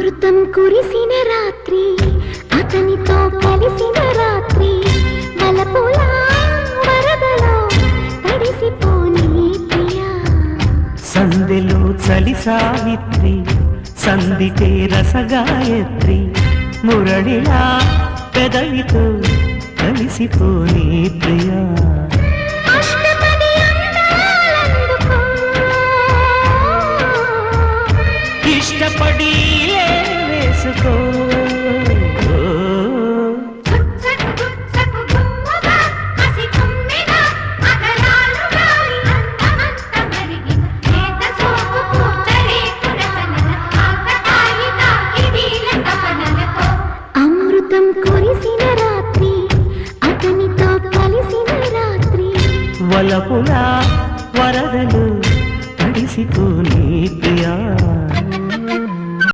అమృతం కురిసిన రాత్రి అతనితో కలిసిన రాత్రి వలపుల వరదలో తడిసిపోని ప్రియా సందెలో చలి సావిత్రి సందితే రసగాయత్రి మురళిలా పెదవితో కలిసిపోని ప్రియా ఇష్టపడి వేసుకో అమృతం కురిసిన రాత్రి అతనితో కలిసిన రాత్రి వలపులా వరదలు తడిసిపోని ప్రియా